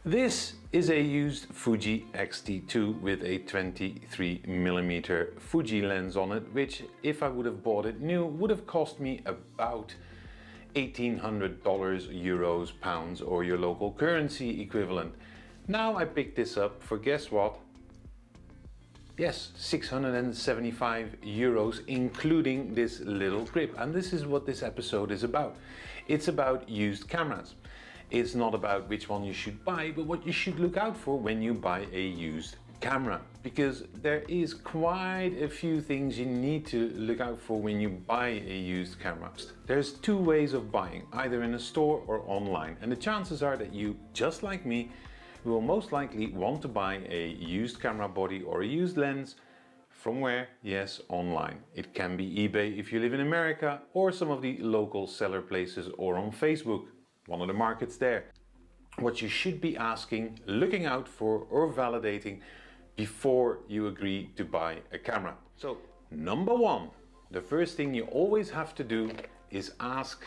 This is a used Fuji X-T2 with a 23mm Fuji lens on it, which if I would have bought it new would have cost me about $1,800 euros, pounds, or your local currency equivalent. Now I picked this up for, guess what? Yes, 675 euros, including this little grip. And this is what this episode is about. It's about used cameras. It's not about which one you should buy, but what you should look out for when you buy a used camera. Because there is quite a few things you need to look out for when you buy a used camera. There's two ways of buying, either in a store or online. And the chances are that you, just like me, will most likely want to buy a used camera body or a used lens from where? Yes, online. It can be eBay if you live in America, or some of the local seller places, or on Facebook. One of the markets there. What you should be asking, looking out for, or validating before you agree to buy a camera. So, number one, the first thing you always have to do is ask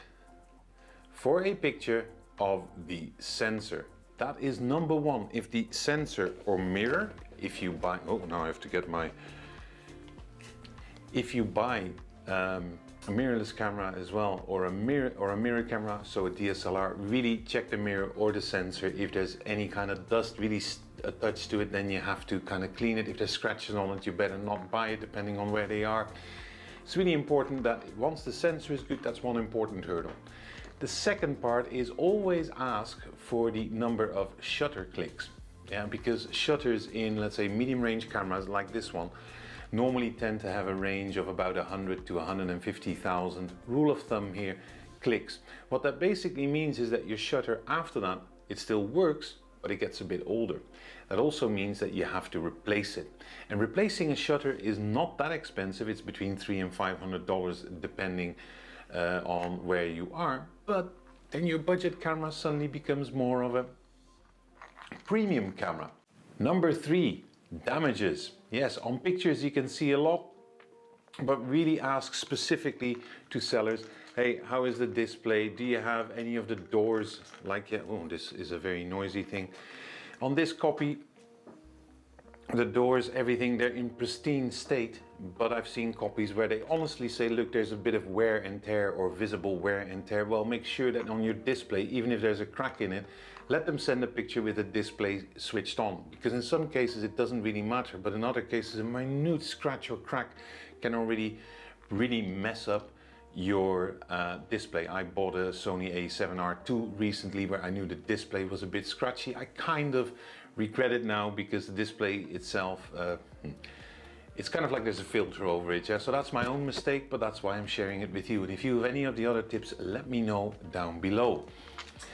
for a picture of the sensor. That is number one. If the sensor or mirror, if you buy, oh, now I have to get my, if you buy a mirrorless camera as well, or a mirror camera, so a DSLR, really check the mirror or the sensor. If there's any kind of dust really attached to it, then you have to kind of clean it. If there's scratches on it, you better not buy it, depending on where they are. It's really important that once the sensor is good, that's one important hurdle. The second part is always ask for the number of shutter clicks. Yeah, because shutters in, let's say, medium range cameras like this one normally tend to have a range of about 100 to 150,000, rule of thumb here, clicks. What that basically means is that your shutter after that, it still works, but it gets a bit older. That also means that you have to replace it. And replacing a shutter is not that expensive. It's between $300 and $500 depending on where you are. But then your budget camera suddenly becomes more of a premium camera. Number three, damages. Yes, on pictures you can see a lot, but really ask specifically to sellers, hey, how is the display? Do you have any of the doors, like, oh, this is a very noisy thing. On this copy, the doors, everything, they're in pristine state, but I've seen copies where they honestly say, look, there's a bit of wear and tear or visible wear and tear. Well, make sure that on your display, even if there's a crack in it, let them send a picture with the display switched on, because in some cases it doesn't really matter, but in other cases a minute scratch or crack can already really mess up your display. I bought a Sony a7R II recently where I knew the display was a bit scratchy. I kind of regret it now because the display itself, it's kind of like there's a filter over it. Yeah? So that's my own mistake, but that's why I'm sharing it with you. And if you have any of the other tips, let me know down below.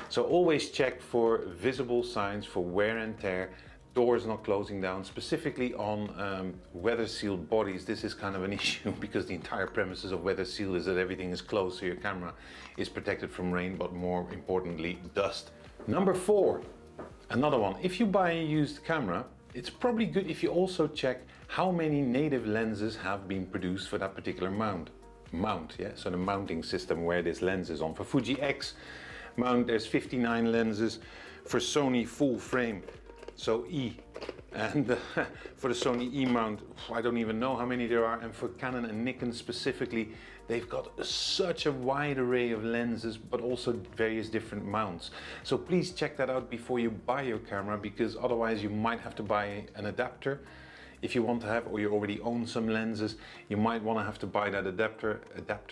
So always check for visible signs for wear and tear, doors not closing down, specifically on weather sealed bodies. This is kind of an issue because the entire premises of weather seal is that everything is closed, so your camera is protected from rain, but more importantly, dust. Number four, another one. If you buy a used camera, it's probably good if you also check how many native lenses have been produced for that particular mount. Yeah, so the mounting system where this lens is on. For Fuji X mount, there's 59 lenses. For Sony full frame, so E, and for the Sony E mount, I don't even know how many there are. And for Canon and Nikon specifically, they've got such a wide array of lenses, but also various different mounts. So please check that out before you buy your camera, because otherwise you might have to buy an adapter if you want to have, or you already own some lenses, you might want to have to buy that adapter, and that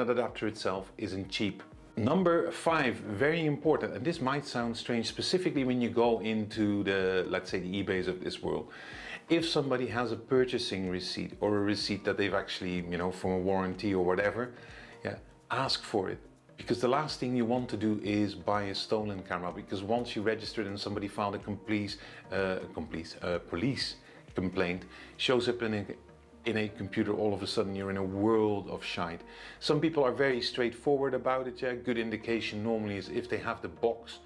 adapter itself isn't cheap. Number five, very important, and this might sound strange, specifically when you go into the, let's say, the eBays of this world. If somebody has a purchasing receipt or a receipt that they've actually, you know, from a warranty or whatever, yeah, ask for it. Because the last thing you want to do is buy a stolen camera, because once you registered and somebody filed a police complaint, shows up in a computer, all of a sudden you're in a world of shite. Some people are very straightforward about it. Yeah, good indication normally is if they have the box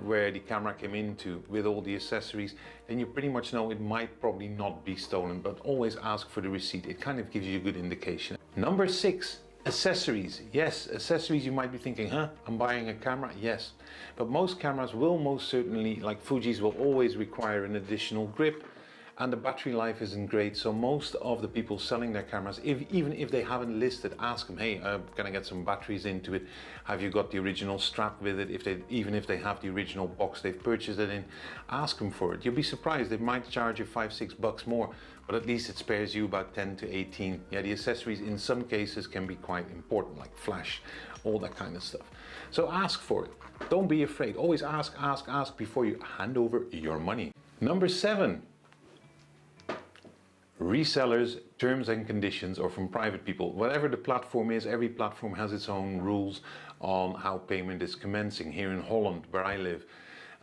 where the camera came into with all the accessories, then you pretty much know it might probably not be stolen, but always ask for the receipt. It kind of gives you a good indication. Number six, Accessories, yes, accessories. You might be thinking, huh, I'm buying a camera, yes. But most cameras will most certainly, like Fuji's, will always require an additional grip, and the battery life isn't great. So most of the people selling their cameras, even if they haven't listed, ask them, hey, can I get some batteries into it? Have you got the original strap with it? Even if they have the original box they've purchased it in, ask them for it. You'll be surprised, they might charge you $5-6 more, but at least it spares you about 10 to 18. Yeah, the accessories in some cases can be quite important, like flash, all that kind of stuff. So ask for it. Don't be afraid. Always ask before you hand over your money. Number 7. Resellers, terms and conditions, or from private people. Whatever the platform is, every platform has its own rules on how payment is commencing. Here in Holland, where I live,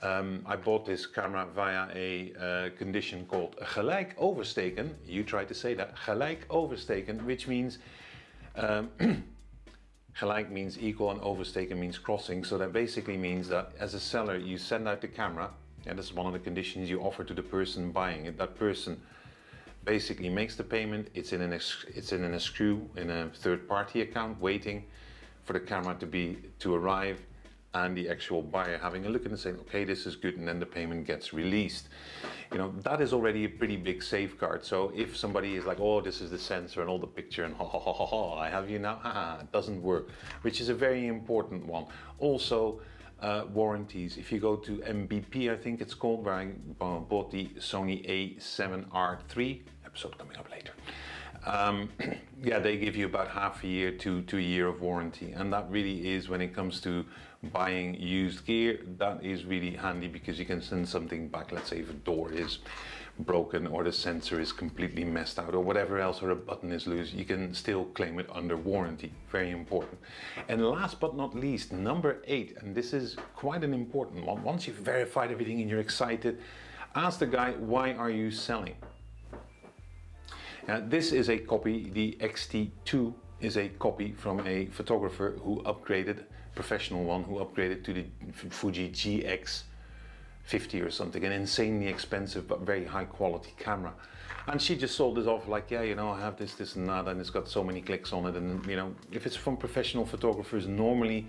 I bought this camera via a condition called gelijk oversteken. You try to say that, gelijk oversteken, which means gelijk means equal and oversteken means crossing. So that basically means that as a seller, you send out the camera, and this is one of the conditions you offer to the person buying it. That person basically makes the payment. It's in an escrow in a third-party account, waiting for the camera to arrive, and the actual buyer having a look and saying, okay, this is good, and then the payment gets released. You know, that is already a pretty big safeguard. So if somebody is like, oh, this is the sensor and all the picture, and I have you now, it doesn't work, which is a very important one. Also, warranties. If you go to MBP, I think it's called, where I bought the Sony A7R III, episode coming up later. Yeah, they give you about half a year to a year of warranty, and that really is, when it comes to buying used gear, that is really handy, because you can send something back. Let's say if a door is broken, or the sensor is completely messed out, or whatever else, or a button is loose, you can still claim it under warranty. Very important. And last but not least, number 8, and this is quite an important one. Once you've verified everything and you're excited, ask the guy, why are you selling? This is a copy. The XT2 is a copy from a photographer who upgraded, professional one, who upgraded to the Fuji GX50 or something, an insanely expensive but very high quality camera. And she just sold it off like, yeah, you know, I have this and that, and it's got so many clicks on it. And you know, if it's from professional photographers, normally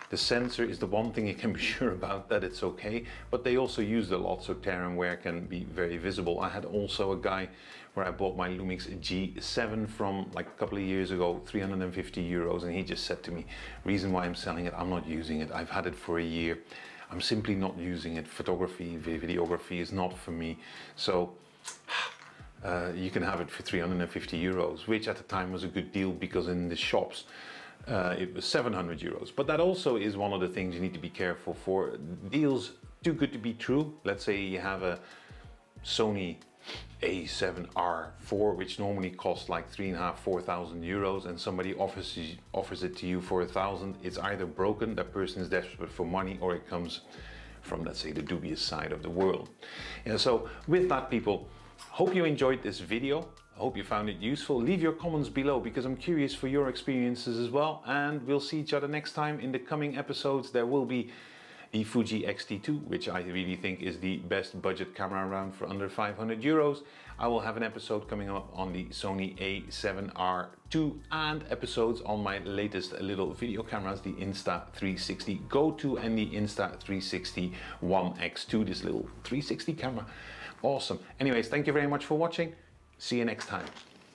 the sensor is the one thing you can be sure about, that it's okay, but they also use it a lot, so tear and wear can be very visible. I had also a guy where I bought my Lumix G7 from like a couple of years ago, 350 euros, and he just said to me, reason why I'm selling it, I'm not using it, I've had it for a year, I'm simply not using it. Photography, videography is not for me. So you can have it for 350 euros, which at the time was a good deal, because in the shops it was 700 euros. But that also is one of the things you need to be careful for. Deals too good to be true. Let's say you have a Sony A7R4, which normally costs like 3,500–4,000 euros, and somebody offers it to you for 1,000. It's either broken, that person is desperate for money, or it comes from, let's say, the dubious side of the world. Yeah, so with that, people, hope you enjoyed this video. I hope you found it useful. Leave your comments below, because I'm curious for your experiences as well, and we'll see each other next time. In the coming episodes there will be the Fuji X-T2, which I really think is the best budget camera around for under 500 euros. I will have an episode coming up on the Sony A7R II, and episodes on my latest little video cameras, the Insta360 Go2 and the Insta360 One X2, this little 360 camera. Awesome. Anyways, thank you very much for watching. See you next time.